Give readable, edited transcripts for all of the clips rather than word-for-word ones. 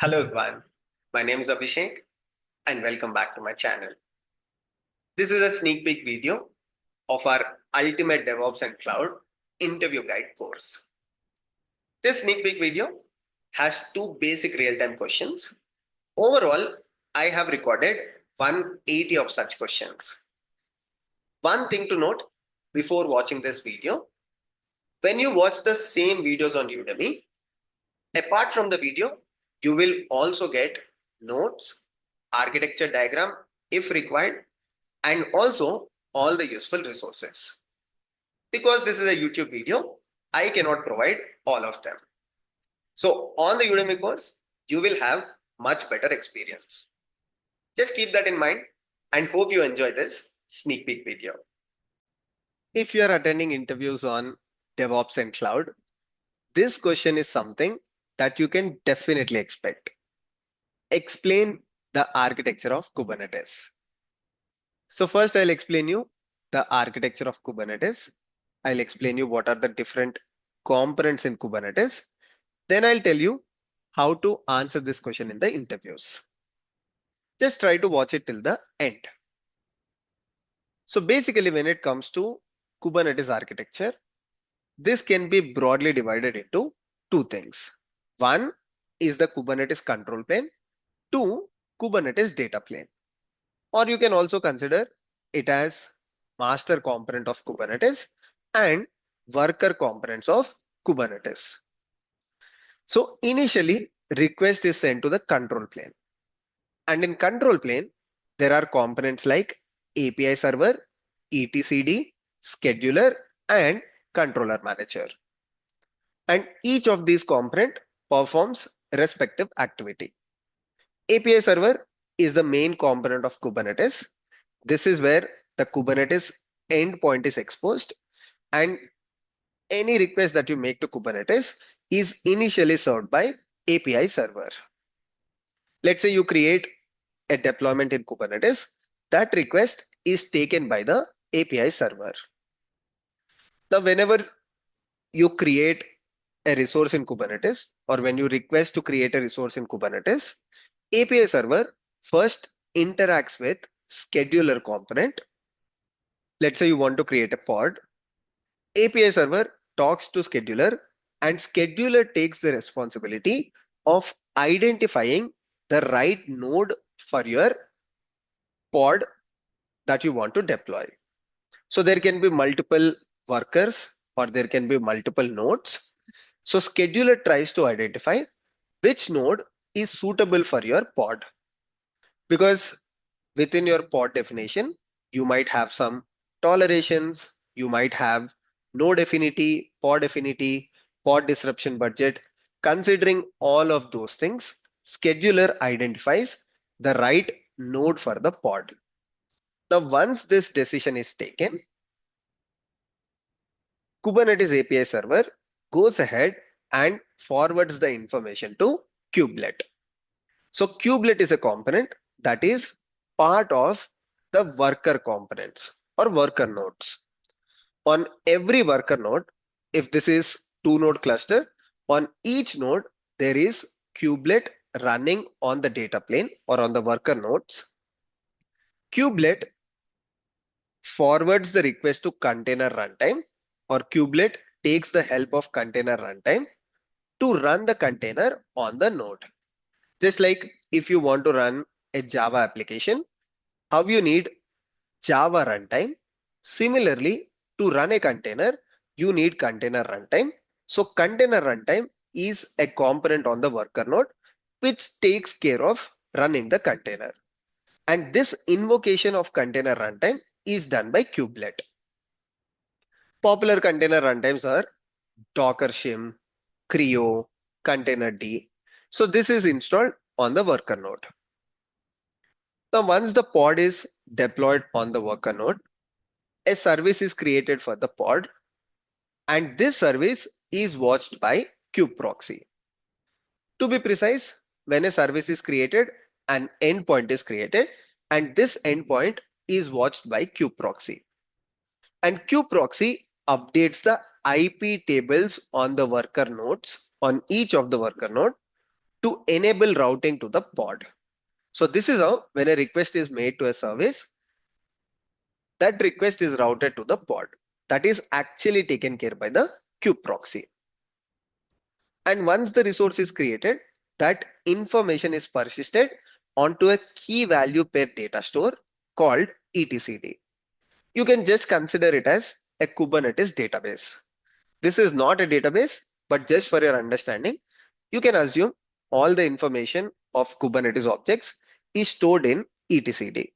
Hello everyone, my name is Abhishek and welcome back to my channel. This is a sneak peek video of our Ultimate DevOps and Cloud Interview Guide course. This sneak peek video has two basic real-time questions. Overall, I have recorded 180 of such questions. One thing to note before watching this video, when you watch the same videos on Udemy, apart from the video, you will also get notes, architecture diagram if required, and also all the useful resources. Because this is a YouTube video, I cannot provide all of them. So on the Udemy course, you will have much better experience. Just keep that in mind and hope you enjoy this sneak peek video. If you are attending interviews on DevOps and cloud, this question is something that you can definitely expect. Explain the architecture of Kubernetes. So first I'll explain you the architecture of Kubernetes. I'll explain you what are the different components in Kubernetes. Then I'll tell you how to answer this question in the interviews. Just try to watch it till the end. So basically when it comes to Kubernetes architecture, this can be broadly divided into two things. One is the Kubernetes control plane. Two, Kubernetes data plane. Or you can also consider it as master component of Kubernetes and worker components of Kubernetes. So initially, request is sent to the control plane. And in control plane, there are components like API server, etcd, scheduler, and controller manager. And each of these component performs respective activity. API server is the main component of Kubernetes. This is where the Kubernetes endpoint is exposed, and any request that you make to Kubernetes is initially served by API server. Let's say you create a deployment in Kubernetes, that request is taken by the API server. Now, whenever you create a resource in Kubernetes, or when you request to create a resource in Kubernetes, API server first interacts with scheduler component. Let's say you want to create a pod. API server talks to scheduler, and scheduler takes the responsibility of identifying the right node for your pod that you want to deploy. So there can be multiple workers or there can be multiple nodes. So scheduler tries to identify which node is suitable for your pod. Because within your pod definition, you might have some tolerations, you might have node affinity, pod disruption budget. Considering all of those things, scheduler identifies the right node for the pod. Now, once this decision is taken, Kubernetes API server goes ahead and forwards the information to kubelet. So kubelet is a component that is part of the worker components or worker nodes. On every worker node, if this is 2-node cluster, on each node, there is kubelet running on the data plane or on the worker nodes. Kubelet forwards the request to container runtime, or kubelet takes the help of container runtime to run the container on the node. Just like if you want to run a Java application, how you need Java runtime. Similarly, to run a container, you need container runtime. So container runtime is a component on the worker node which takes care of running the container. And this invocation of container runtime is done by kubelet. Popular container runtimes are Docker Shim, Creo, Containerd. So this is installed on the worker node. Now, once the pod is deployed on the worker node, a service is created for the pod, and this service is watched by kubeproxy. To be precise, when a service is created, an endpoint is created, and this endpoint is watched by kubeproxy. And kubeproxy updates the IP tables on the worker nodes, on each of the worker node, to enable routing to the pod. So this is how, when a request is made to a service, that request is routed to the pod. That is actually taken care by the kube proxy. And once the resource is created, that information is persisted onto a key value pair data store called etcd. You can just consider it as a Kubernetes database. This is not a database, but just for your understanding, you can assume all the information of Kubernetes objects is stored in etcd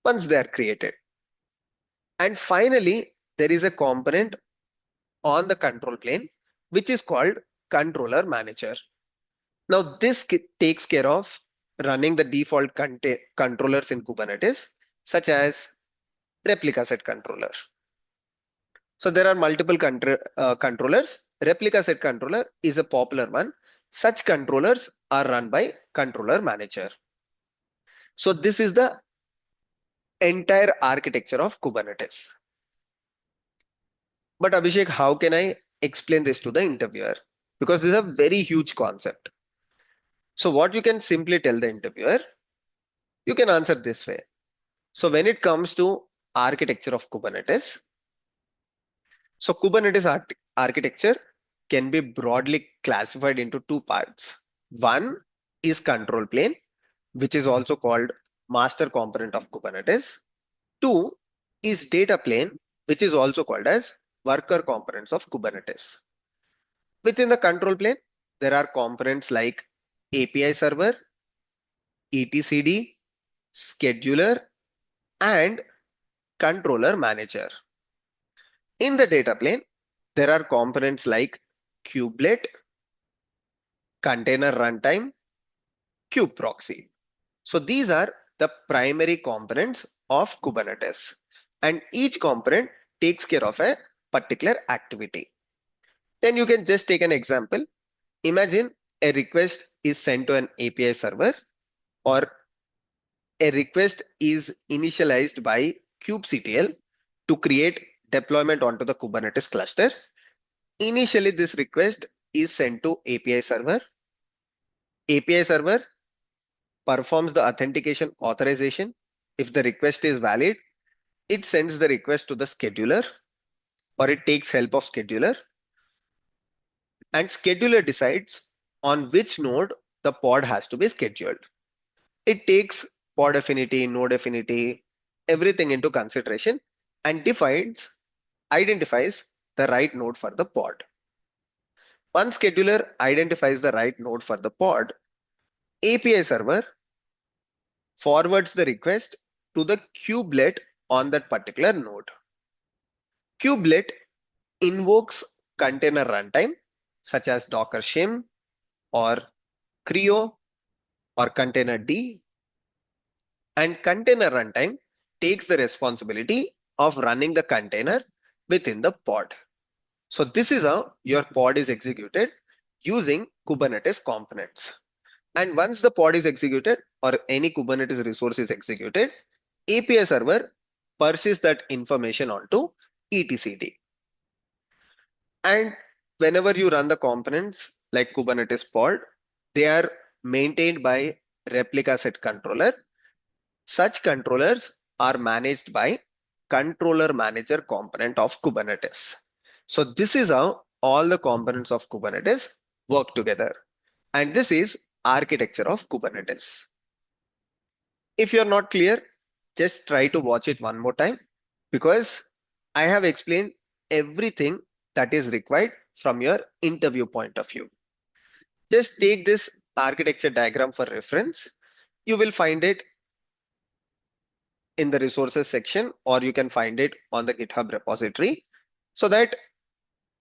once they are created. And finally, there is a component on the control plane, which is called controller manager. Now, this takes care of running the default controllers in Kubernetes, such as replica set controller. So there are multiple controllers. Replica set controller is a popular one. Such controllers are run by controller manager. So this is the entire architecture of Kubernetes. But Abhishek, how can I explain this to the interviewer? Because this is a very huge concept. So what you can simply tell the interviewer, you can answer this way. So when it comes to architecture of Kubernetes, so Kubernetes architecture can be broadly classified into two parts. One is control plane, which is also called master component of Kubernetes. Two is data plane, which is also called as worker components of Kubernetes. Within the control plane, there are components like API server, etcd, scheduler, and controller manager. In the data plane, there are components like kubelet, container runtime, kube proxy. So these are the primary components of Kubernetes, and each component takes care of a particular activity. Then you can just take an example. Imagine a request is sent to an API server, or a request is initialized by kubectl to create deployment onto the Kubernetes cluster. Initially, this request is sent to API server. API server performs the authentication authorization. If the request is valid, it sends the request to the scheduler, or it takes help of scheduler, and scheduler decides on which node the pod has to be scheduled. It takes pod affinity, node affinity, everything into consideration and identifies the right node for the pod. Once scheduler identifies the right node for the pod, API server forwards the request to the kubelet on that particular node. Kubelet invokes container runtime such as Docker shim or Creo or containerd, and container runtime takes the responsibility of running the container within the pod. So this is how your pod is executed using Kubernetes components. And once the pod is executed or any Kubernetes resource is executed, API server persists that information onto etcd. And whenever you run the components like Kubernetes pod, they are maintained by replica set controller. Such controllers are managed by controller manager component of Kubernetes. So this is how all the components of Kubernetes work together. And this is architecture of Kubernetes. If you're not clear, just try to watch it one more time, because I have explained everything that is required from your interview point of view. Just take this architecture diagram for reference. You will find it in the resources section, or you can find it on the GitHub repository, so that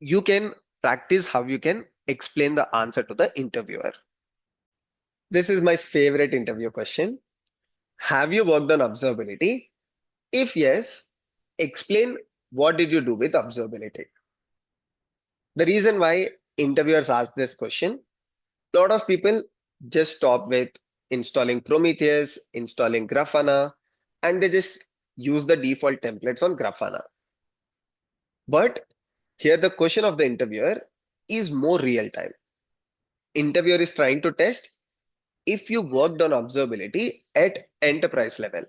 you can practice how you can explain the answer to the interviewer. This is my favorite interview question. Have you worked on observability? If yes, explain what did you do with observability. The reason why interviewers ask this question, a lot of people just stop with installing Prometheus, installing Grafana, and they just use the default templates on Grafana. But here the question of the interviewer is more real time. Interviewer is trying to test if you worked on observability at enterprise level.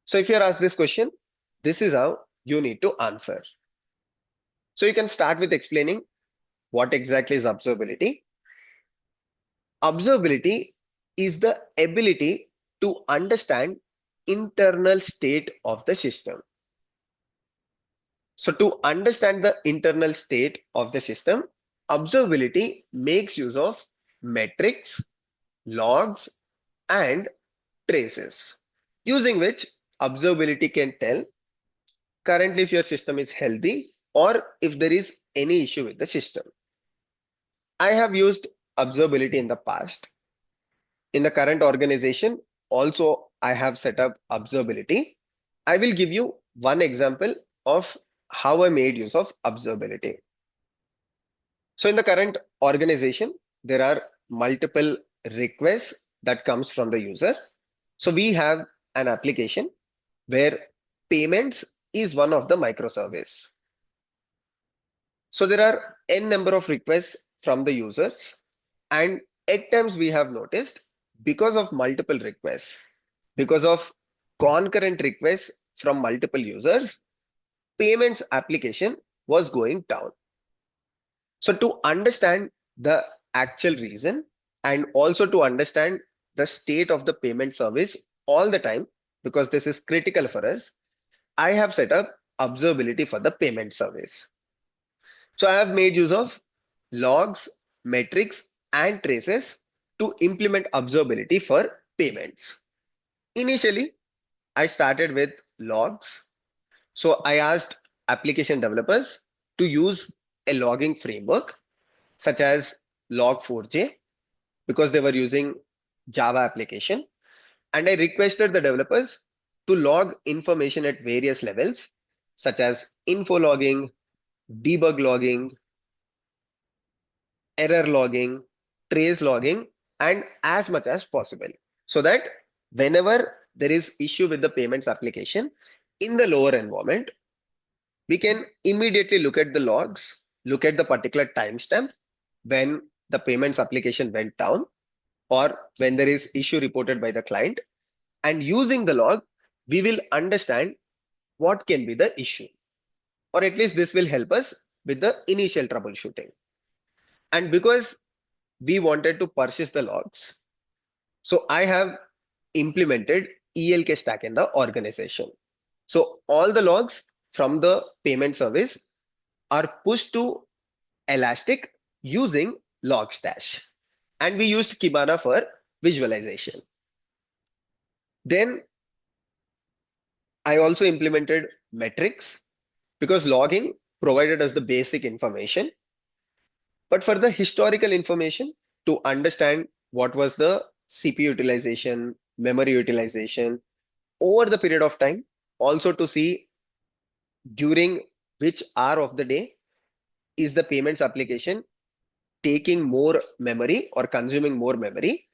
So if you're asked this question, this is how you need to answer. So you can start with explaining what exactly is observability. Observability is the ability to understand internal state of the system. So to understand the internal state of the system, observability makes use of metrics, logs, and traces, using which observability can tell currently if your system is healthy or if there is any issue with the system. I have used observability in the past. In the current organization, also I have set up observability. I will give you one example of how I made use of observability. So in the current organization, there are multiple requests that comes from the user. So we have an application where payments is one of the microservice. So there are n number of requests from the users, and at times we have noticed because of multiple requests, because of concurrent requests from multiple users, payments application was going down. So to understand the actual reason and also to understand the state of the payment service all the time, because this is critical for us, I have set up observability for the payment service. So I have made use of logs, metrics, and traces to implement observability for payments. Initially, I started with logs. So I asked application developers to use a logging framework such as Log4j because they were using Java application. And I requested the developers to log information at various levels such as info logging, debug logging, error logging, trace logging, and as much as possible. So that whenever there is issue with the payments application in the lower environment, we can immediately look at the logs, look at the particular timestamp when the payments application went down or when there is issue reported by the client. And using the log, we will understand what can be the issue, or at least this will help us with the initial troubleshooting. And because we wanted to persist the logs, so I have implemented ELK stack in the organization. So all the logs from the payment service are pushed to Elastic using Logstash. And we used Kibana for visualization. Then I also implemented metrics because logging provided us the basic information. But for the historical information to understand what was the CPU utilization, memory utilization over the period of time, also to see during which hour of the day is the payments application taking more memory or consuming more memory,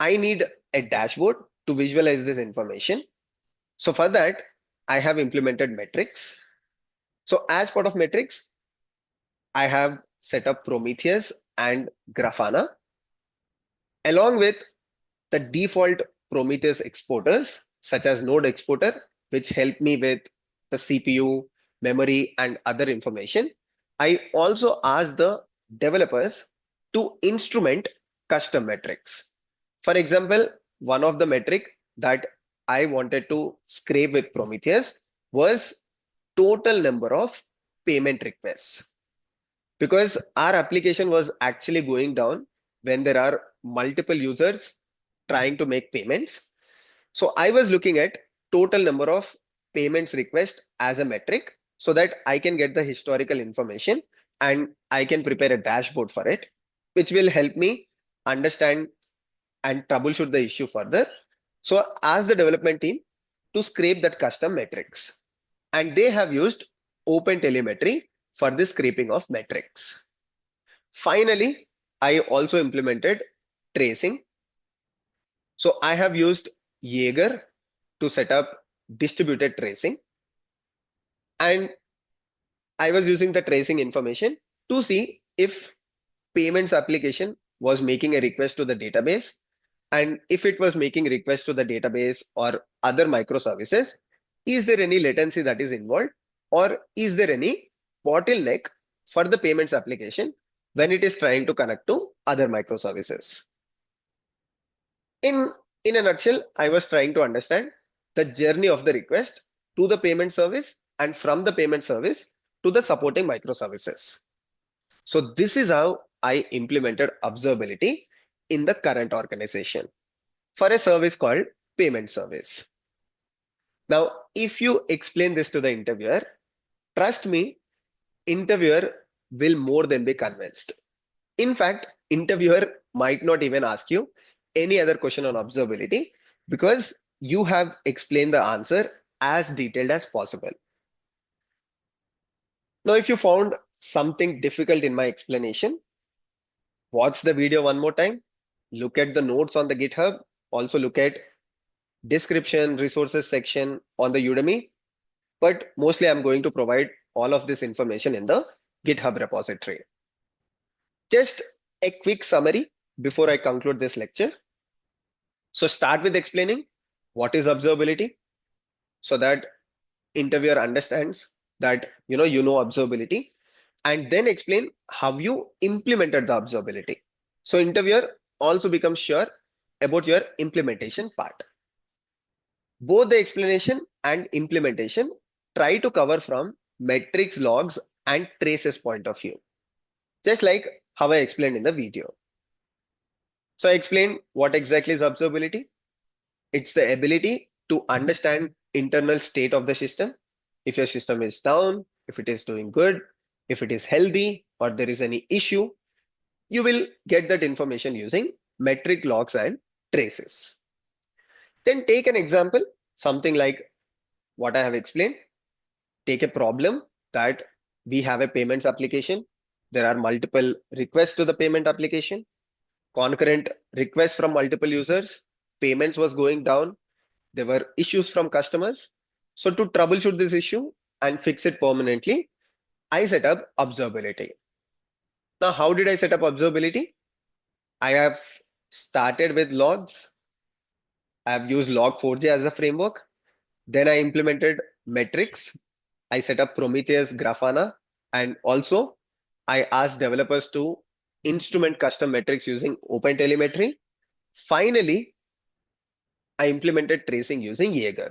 I need a dashboard to visualize this information. So for that, I have implemented metrics. So as part of metrics, I have set up Prometheus and Grafana along with the default Prometheus exporters such as node exporter, which help me with the CPU, memory, and other information. I also ask the developers to instrument custom metrics. For example, one of the metric that I wanted to scrape with Prometheus was total number of payment requests, because our application was actually going down when there are multiple users trying to make payments. So I was looking at total number of payments request as a metric so that I can get the historical information and I can prepare a dashboard for it, which will help me understand and troubleshoot the issue further. So ask the development team to scrape that custom metrics, and they have used OpenTelemetry for the scraping of metrics. Finally, I also implemented tracing. So I have used Jaeger to set up distributed tracing, and I was using the tracing information to see if payments application was making a request to the database, and if it was making request to the database or other microservices, is there any latency that is involved, or is there any bottleneck for the payments application when it is trying to connect to other microservices? In a nutshell, I was trying to understand the journey of the request to the payment service and from the payment service to the supporting microservices. So this is how I implemented observability in the current organization for a service called payment service. Now, if you explain this to the interviewer, trust me, interviewer will more than be convinced. In fact, interviewer might not even ask you any other question on observability because you have explained the answer as detailed as possible. Now, if you found something difficult in my explanation, watch the video one more time, look at the notes on the GitHub, also look at description resources section on the Udemy, but mostly I'm going to provide all of this information in the GitHub repository. Just a quick summary before I conclude this lecture. So start with explaining what is observability so that interviewer understands that you know observability, and then explain how you implemented the observability. So interviewer also becomes sure about your implementation part. Both the explanation and implementation try to cover from metrics, logs, and traces point of view, just like how I explained in the video. So I explained what exactly is observability. It's the ability to understand internal state of the system. If your system is down, if it is doing good, if it is healthy, or there is any issue, you will get that information using metric, logs, and traces. Then take an example, something like what I have explained. Take a problem that we have a payments application. There are multiple requests to the payment application, concurrent requests from multiple users, payments was going down, there were issues from customers. So to troubleshoot this issue and fix it permanently, I set up observability. Now, how did I set up observability? I have started with logs. I have used Log4j as a framework. Then I implemented metrics. I set up Prometheus Grafana, and also I asked developers to instrument custom metrics using OpenTelemetry. Finally, I implemented tracing using Jaeger.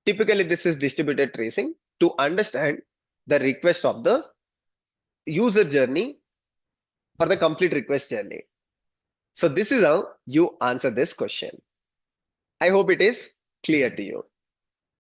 Typically, this is distributed tracing to understand the request of the user journey or the complete request journey. So this is how you answer this question. I hope it is clear to you.